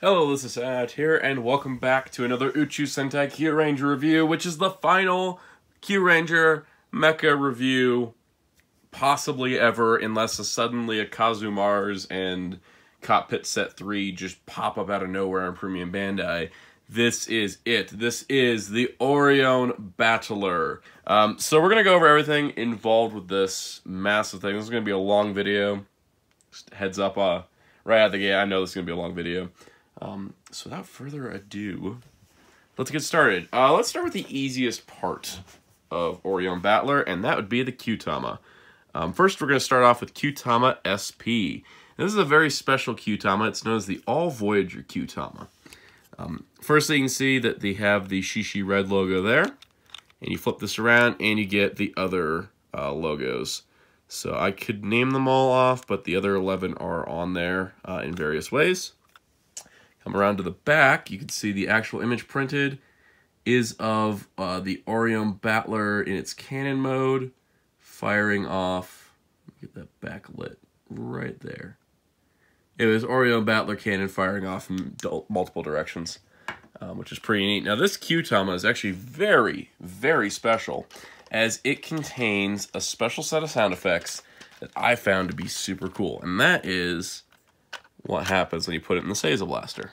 Hello, this is Ad here, and welcome back to another Uchuu Sentai Kyuranger review, which is the final Kyuranger mecha review possibly ever, unless suddenly a Kazumars and Cockpit Set 3 just pop up out of nowhere on Premium Bandai. This is it. This is the Orion Battler. So we're going to go over everything involved with this massive thing. This is going to be a long video. Just heads up, right out of the gate, I know this is going to be a long video. So without further ado, let's get started. Let's start with the easiest part of Orion Battler, and that would be the Kyutama. First, we're going to start off with Kyutama SP. And this is a very special Kyutama. It's known as the All Voyager Kyutama. First, you can see that they have the Shishi Red logo there, and you flip this around, and you get the other logos. So I could name them all off, but the other 11 are on there in various ways. Come around to the back, you can see the actual image printed is of the Orion Battler in its cannon mode, firing off. Get that backlit right there. It was Orion Battler cannon firing off in multiple directions, which is pretty neat. Now this Kyutama is actually very, very special, as it contains a special set of sound effects that I found to be super cool, and that is what happens when you put it in the Seiza Blaster.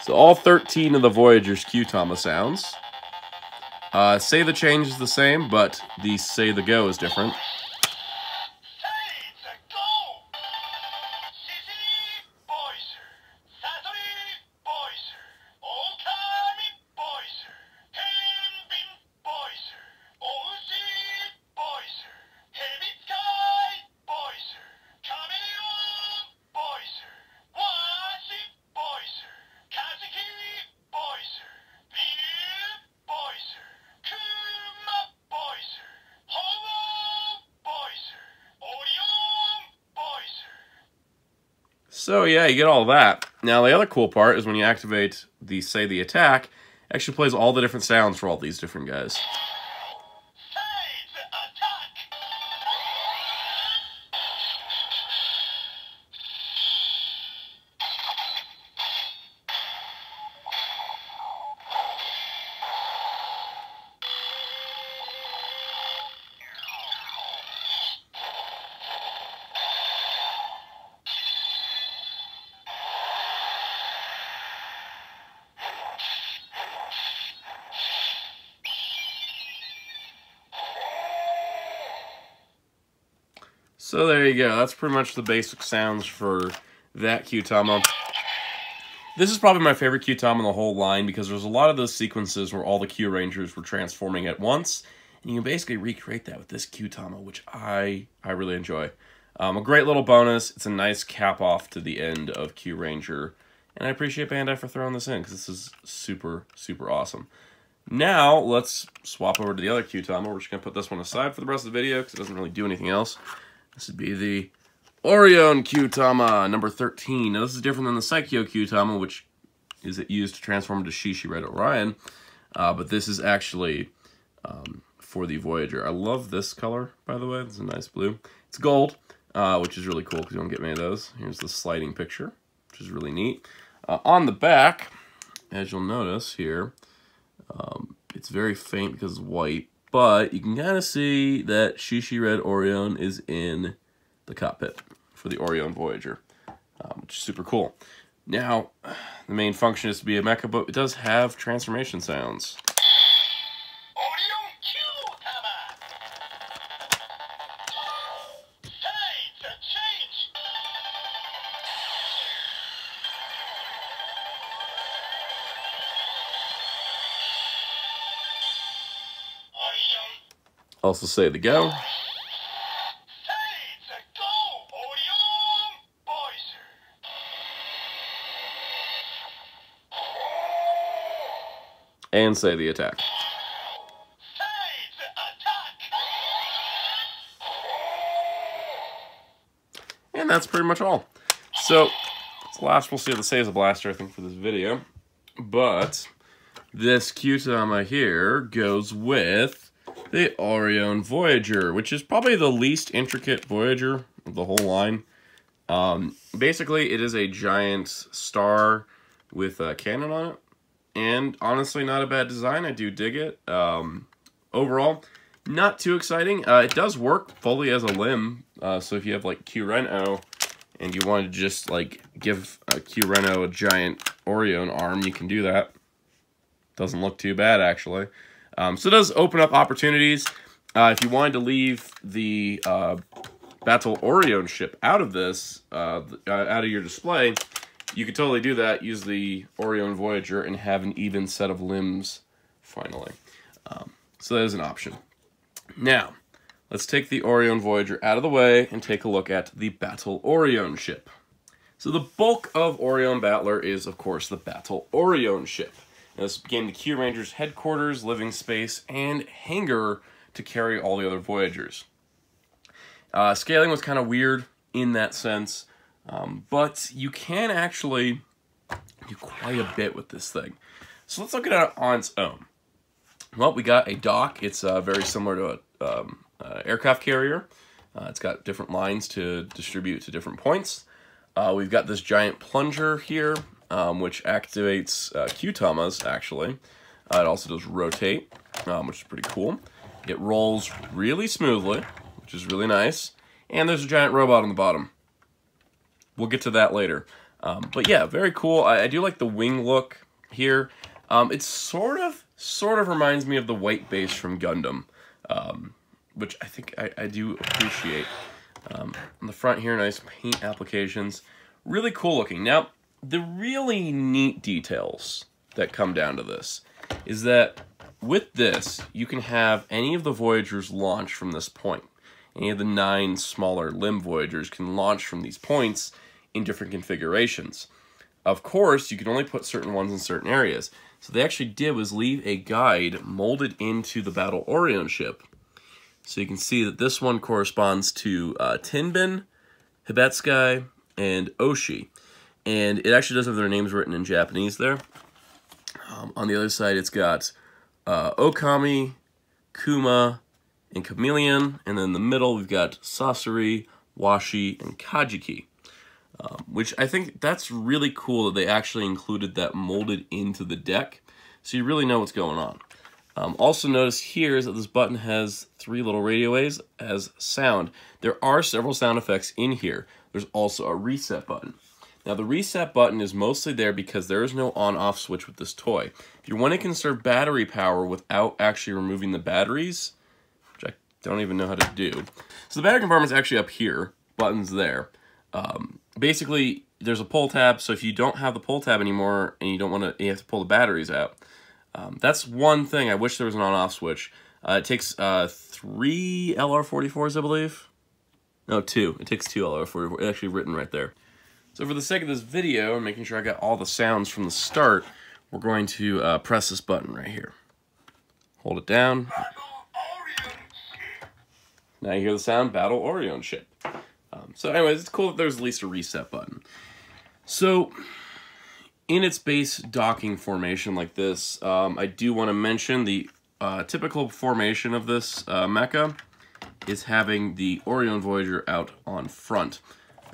So all 13 of the Voyager's Kyutama sounds. Say the change is the same, but the say the go is different. So yeah, you get all that. Now the other cool part is when you activate the say the attack, it actually plays all the different sounds for all these different guys. So there you go. That's pretty much the basic sounds for that Kyutama. This is probably my favorite Kyutama in the whole line because there's a lot of those sequences where all the Kyurangers were transforming at once, and you can basically recreate that with this Kyutama, which I really enjoy. A great little bonus. It's a nice cap off to the end of Kyuranger, and I appreciate Bandai for throwing this in because this is super, super awesome. Now, let's swap over to the other Kyutama. We're just going to put this one aside for the rest of the video because it doesn't really do anything else. This would be the Orion Kyutama, number 13. Now, this is different than the Psycho Kyutama, which is used to transform into Shishi Red Orion. But this is actually for the Voyager. I love this color, by the way. It's a nice blue. It's gold, which is really cool because you don't get many of those. Here's the sliding picture, which is really neat. On the back, as you'll notice here, it's very faint because it's white. But you can kind of see that Shishi Red Orion is in the cockpit for the Orion Voyager, which is super cool. Now, the main function is to be a mecha, but it does have transformation sounds. Also say the go. and say the attack. And that's pretty much all. So, it's the last we'll see of the Seiza Blaster, I think, for this video. But this Kyutama here goes with the Orion Voyager, which is probably the least intricate Voyager of the whole line. Basically, it is a giant star with a cannon on it. And honestly, not a bad design. I do dig it. Overall, not too exciting. It does work fully as a limb. So if you have like Kyureno and you want to just like give a Kyureno a giant Orion arm, you can do that. Doesn't look too bad, actually. So it does open up opportunities. If you wanted to leave the Battle Orion ship out of this, out of your display, you could totally do that. Use the Orion Voyager and have an even set of limbs, finally. So that is an option. Now, let's take the Orion Voyager out of the way and take a look at the Battle Orion ship. So the bulk of Orion Battler is, of course, the Battle Orion ship. Now, this became the Kyuranger's headquarters, living space, and hangar to carry all the other Voyagers. Scaling was kind of weird in that sense, but you can actually do quite a bit with this thing. So let's look at it on its own. Well, we got a dock. It's very similar to an aircraft carrier. It's got different lines to distribute to different points. We've got this giant plunger here, which activates Kyutamas, actually. It also does rotate, which is pretty cool. It rolls really smoothly, which is really nice. And there's a giant robot on the bottom. We'll get to that later. But yeah, very cool. I do like the wing look here. It sort of reminds me of the white base from Gundam, which I think I do appreciate. On the front here, nice paint applications. Really cool looking. Now, the really neat details that come down to this is that with this, you can have any of the Voyagers launch from this point. Any of the 9 smaller limb Voyagers can launch from these points in different configurations. Of course, you can only put certain ones in certain areas. So they actually did was leave a guide molded into the Battle Orion ship. So you can see that this one corresponds to Tinbin, Hibetskai, and Oshi. And it actually does have their names written in Japanese there. On the other side, it's got Okami, Kuma, and Chameleon. And then in the middle, we've got Sasori, Washi, and Kajiki. Which I think that's really cool that they actually included that molded into the deck. So you really know what's going on. Also notice here is that this button has 3 little radio waves as sound. There are several sound effects in here. There's also a reset button. Now the reset button is mostly there because there is no on-off switch with this toy. If you want to conserve battery power without actually removing the batteries, which I don't even know how to do. So the battery compartment's actually up here, buttons there. Basically, there's a pull tab, so if you don't have the pull tab anymore and you don't want to, you have to pull the batteries out. That's one thing. I wish there was an on-off switch. It takes 3 LR44s, I believe. No, 2. It takes 2 LR44. It's actually written right there. So for the sake of this video and making sure I got all the sounds from the start, we're going to press this button right here. Hold it down. Now you hear the sound, Battle Orion ship. So anyways, it's cool that there's at least a reset button. So in its base docking formation like this, I do want to mention the typical formation of this mecha is having the Orion Voyager out on front.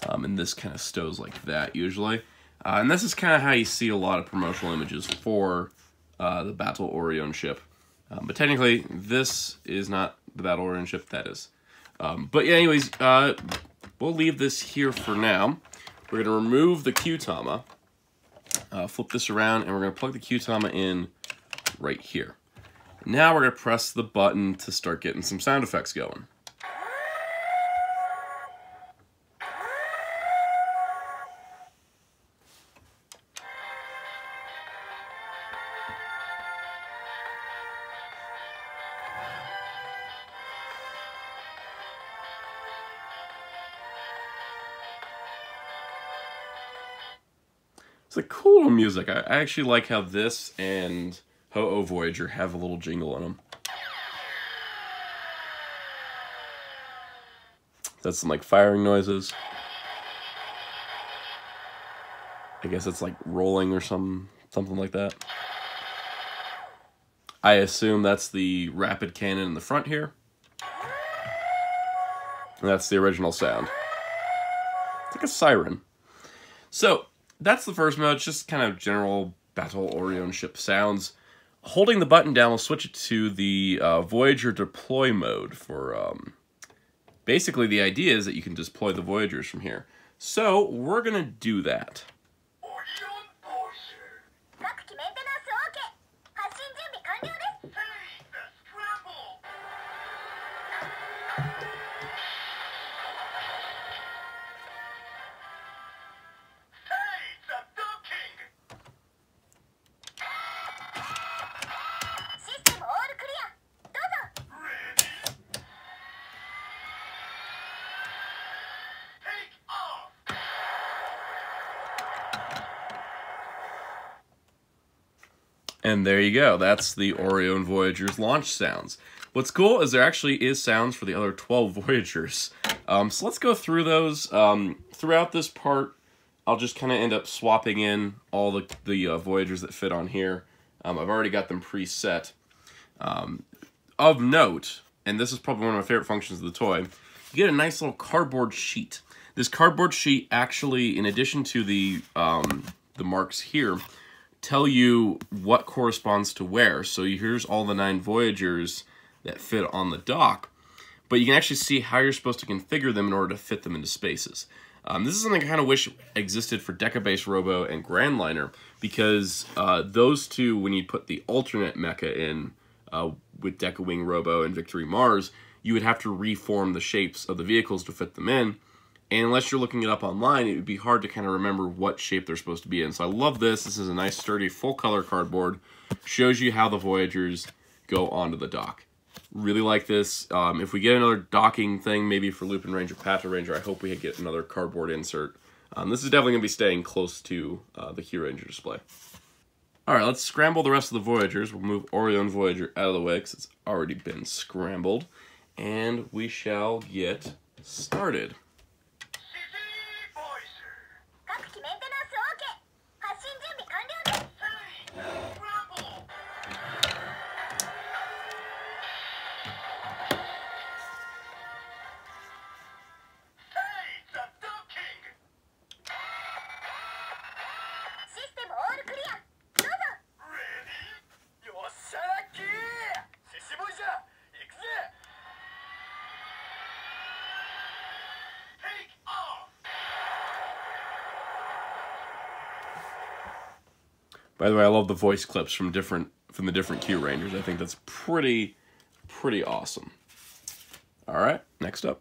And this kind of stows like that usually. And this is kind of how you see a lot of promotional images for the Battle Orion ship. But technically, this is not the Battle Orion ship, that is. But yeah, anyways, we'll leave this here for now. We're going to remove the Kyutama, flip this around, and we're going to plug the Kyutama in right here. Now we're going to press the button to start getting some sound effects going. It's like cool music. I actually like how this and Ho-Oh Voyager have a little jingle in them. That's some like firing noises. I guess it's like rolling or something like that. I assume that's the rapid cannon in the front here. And that's the original sound. It's like a siren. So, that's the first mode. It's just kind of general battle Orion ship sounds. Holding the button down will switch it to the Voyager deploy mode for... basically, the idea is that you can deploy the Voyagers from here. So, we're going to do that. And there you go. That's the Orion Voyager's launch sounds. What's cool is there actually is sounds for the other 12 Voyagers. So let's go through those. Throughout this part, I'll just kind of end up swapping in all the Voyagers that fit on here. I've already got them preset. Of note, and this is probably one of my favorite functions of the toy, you get a nice little cardboard sheet. This cardboard sheet actually, in addition to the marks here, tell you what corresponds to where. So here's all the 9 Voyagers that fit on the dock, but you can actually see how you're supposed to configure them in order to fit them into spaces. This is something I kind of wish existed for Deca Base Robo and Grand Liner, because those two, when you put the alternate mecha in with Deca Wing Robo and Victory Mars, you would have to reform the shapes of the vehicles to fit them in. And unless you're looking it up online, it would be hard to kind of remember what shape they're supposed to be in. So I love this. This is a nice, sturdy, full-color cardboard. Shows you how the Voyagers go onto the dock. Really like this. If we get another docking thing, maybe for Lupin Ranger, Pata Ranger, I hope we get another cardboard insert. This is definitely going to be staying close to the Kyuranger display. Alright, let's scramble the rest of the Voyagers. We'll move Orion Voyager out of the way because it's already been scrambled. And we shall get started. By the way, I love the voice clips from the different Kyurangers. I think that's pretty awesome. All right, next up.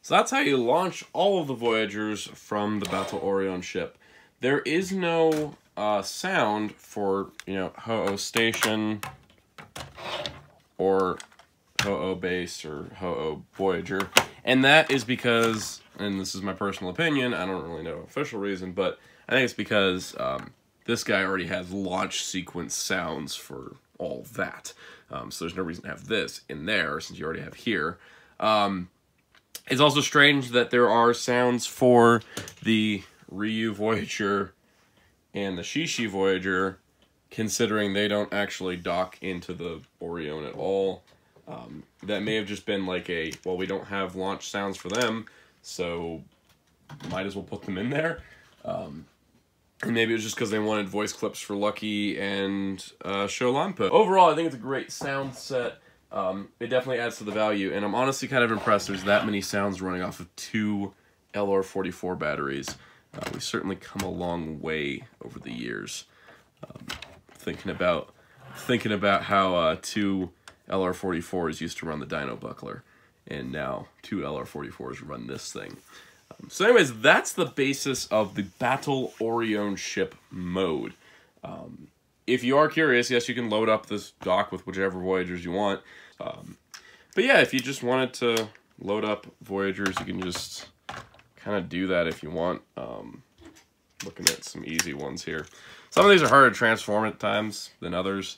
So that's how you launch all of the Voyagers from the Battle Orion ship. There is no sound for, you know, Ho-Oh Station or Ho-Oh Base or Ho-Oh Voyager. And that is because, and this is my personal opinion, I don't really know official reason, but I think it's because this guy already has launch sequence sounds for all that. So there's no reason to have this in there since you already have here. It's also strange that there are sounds for the Ryu Voyager and the Shishi Voyager, considering they don't actually dock into the Orion at all. That may have just been like a, well, we don't have launch sounds for them, so might as well put them in there. And maybe it was just because they wanted voice clips for Lucky and Sholanpo. Overall, I think it's a great sound set. It definitely adds to the value, and I'm honestly kind of impressed there's that many sounds running off of 2 LR44 batteries. We've certainly come a long way over the years. Thinking about how 2 LR44s used to run the Dino Buckler, and now 2 LR44s run this thing. So anyways, that's the basis of the Battle Orion ship mode. If you are curious, yes, you can load up this dock with whichever Voyagers you want. But yeah, if you just wanted to load up Voyagers, you can just kind of do that if you want. Looking at some easy ones here. Some of these are harder to transform at times than others.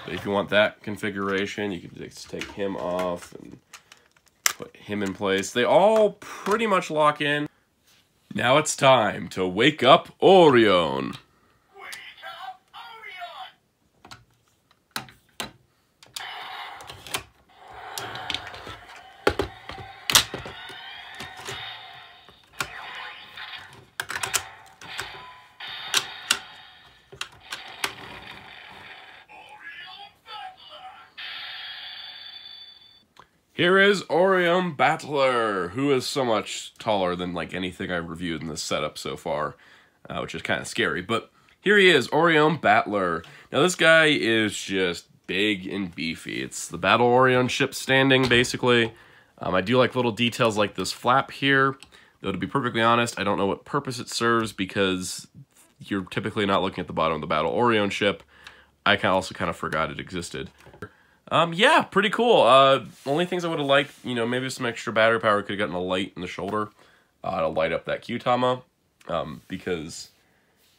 But if you want that configuration, you can just take him off and put him in place. They all pretty much lock in. Now it's time to wake up Orion. Here is Orion Battler, who is so much taller than like anything I've reviewed in this setup so far, which is kind of scary. But here he is, Orion Battler. Now this guy is just big and beefy. It's the Battle Orion ship standing, basically. I do like little details like this flap here, though to be perfectly honest, I don't know what purpose it serves because you're typically not looking at the bottom of the Battle Orion ship. I also kind of forgot it existed. Yeah, pretty cool. Only things I would have liked, you know, maybe some extra battery power. Could have gotten a light in the shoulder to light up that Q-Tama. Because,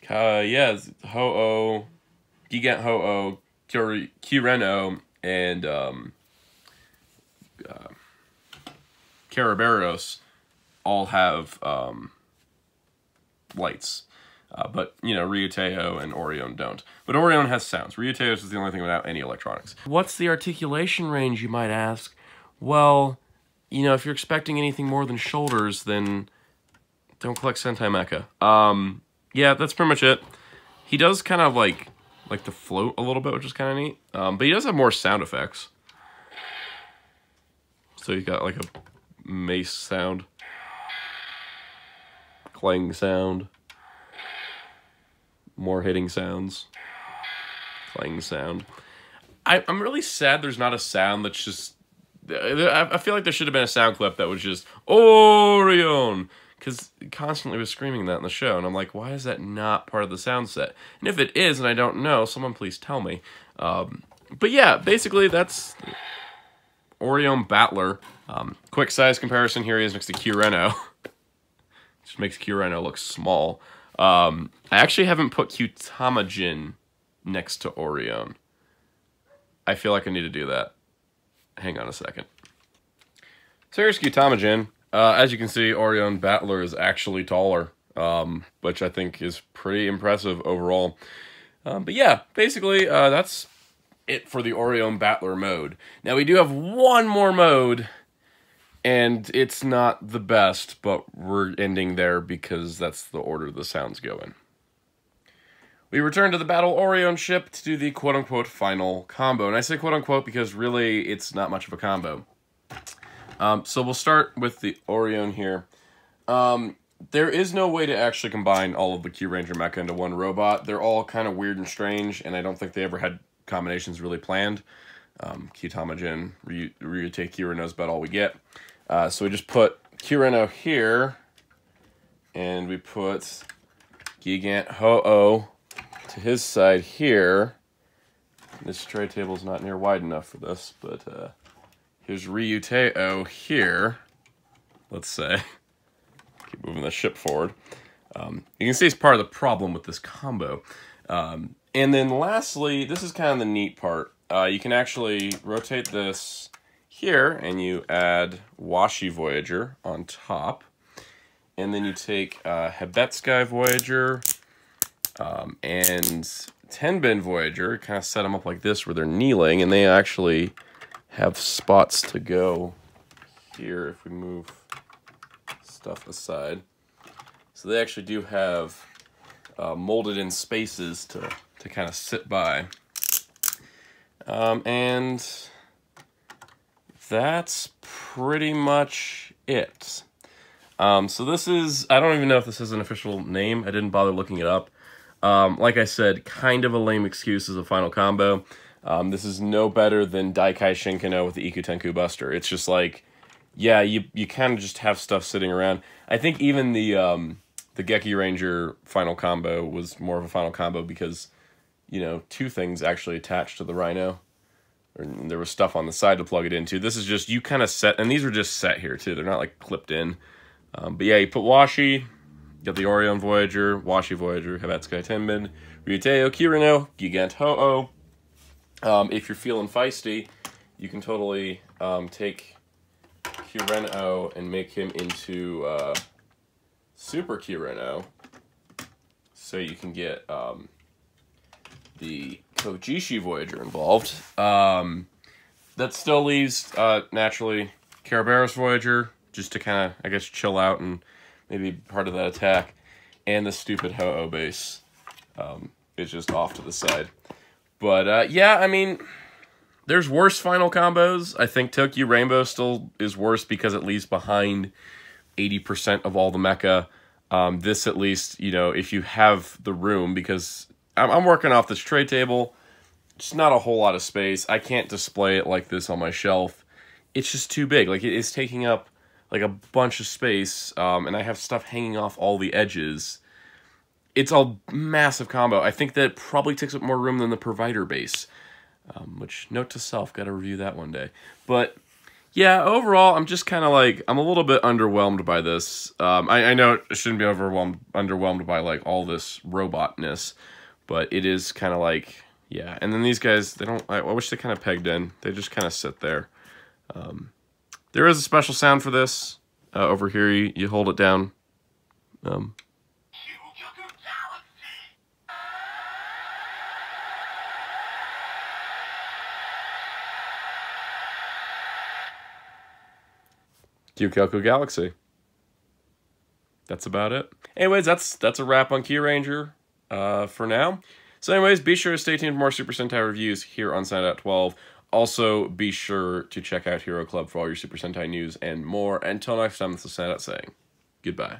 yeah, Ho-Oh, Gigant Ho-Oh, Kyureno, and Karaberos all have lights. But, you know, Ryuteo and Orion don't. But Orion has sounds. Ryuteo's is the only thing without any electronics. What's the articulation range, you might ask? Well, you know, if you're expecting anything more than shoulders, then don't collect Sentai Mecha. Yeah, that's pretty much it. He does kind of like to float a little bit, which is kind of neat. But he does have more sound effects. So he's got like a mace sound. Clang sound. More hitting sounds. Clang sound. I'm really sad there's not a sound that's just... I feel like there should have been a sound clip that was just, Orion! Because he constantly was screaming that in the show, and I'm like, why is that not part of the sound set? And if it is, and I don't know, someone please tell me. But yeah, basically that's Orion Battler. Quick size comparison, here he is next to Kyureno. Just makes Kyureno look small. I actually haven't put Q-Tamajin next to Orion. I feel like I need to do that. Hang on a second. So here's Q-Tamajin. As you can see, Orion Battler is actually taller, which I think is pretty impressive overall. But yeah, basically, that's it for the Orion Battler mode. Now, we do have one more mode, and it's not the best, but we're ending there because that's the order the sounds go in. We return to the Battle Orion ship to do the quote-unquote final combo. And I say quote-unquote because really it's not much of a combo. So we'll start with the Orion here. There is no way to actually combine all of the Kyuranger mecha into one robot. They're all kind of weird and strange, and I don't think they ever had combinations really planned. Q-Tamajin, Ryutei Kyureno is about all we get. So we just put Kyureno here, and we put Gigant Ho-Oh to his side here. This tray table's not near wide enough for this, but here's Ryuteo here. Let's say. Keep moving the ship forward. You can see it's part of the problem with this combo. And then lastly, this is kind of the neat part. You can actually rotate this here, and you add Washi Voyager on top. And then you take Hebetsky Voyager and Tenbin Voyager, kind of set them up like this where they're kneeling, and they actually have spots to go here if we move stuff aside. So they actually do have molded in spaces to kind of sit by. And that's pretty much it. So this is, I don't even know if this is an official name. I didn't bother looking it up. Like I said, kind of a lame excuse as a final combo. This is no better than Daikai Shinkano with the Ikutenku Buster. It's just like, yeah, you kind of just have stuff sitting around. I think even the Geki Ranger final combo was more of a final combo because, you know, two things actually attached to the Rhino. Or there was stuff on the side to plug it into. This is just, you kind of set, and these are just set here too. They're not like clipped in. But yeah, you put Washi, you got the Orion Voyager, Washi Voyager, Hebetsky Tenbin, Ryuteo, Kyureno, Gigant Ho-Oh. If you're feeling feisty, you can totally take Kyureno and make him into Super Kyureno. So you can get the Kojishi Voyager involved. That still leaves, naturally, Caraberos Voyager, just to kind of, I guess, chill out and maybe part of that attack. And the stupid Ho-Oh base is just off to the side. But, yeah, I mean, there's worse final combos. I think Tokyo Rainbow still is worse because it leaves behind 80% of all the mecha. This, at least, you know, if you have the room, because I'm working off this tray table, just not a whole lot of space. I can't display it like this on my shelf. It's just too big. Like, it's taking up, like, a bunch of space, and I have stuff hanging off all the edges. It's a massive combo. I think that probably takes up more room than the provider base, which, note to self, gotta review that one day. But yeah, overall, I'm just kind of like, I'm a little bit underwhelmed by this. I know it shouldn't be underwhelmed by like all this robotness, but it is kind of like, yeah. And then these guys, they don't, I wish they kind of pegged in. They just kind of sit there. There is a special sound for this. Over here, you hold it down. Kyukelku Galaxy. That's about it. Anyways, that's a wrap on Kyuranger for now. So anyways, be sure to stay tuned for more Super Sentai reviews here on Soundout 12. Also, be sure to check out Hero Club for all your Super Sentai news and more. Until next time, this is Soundout saying goodbye.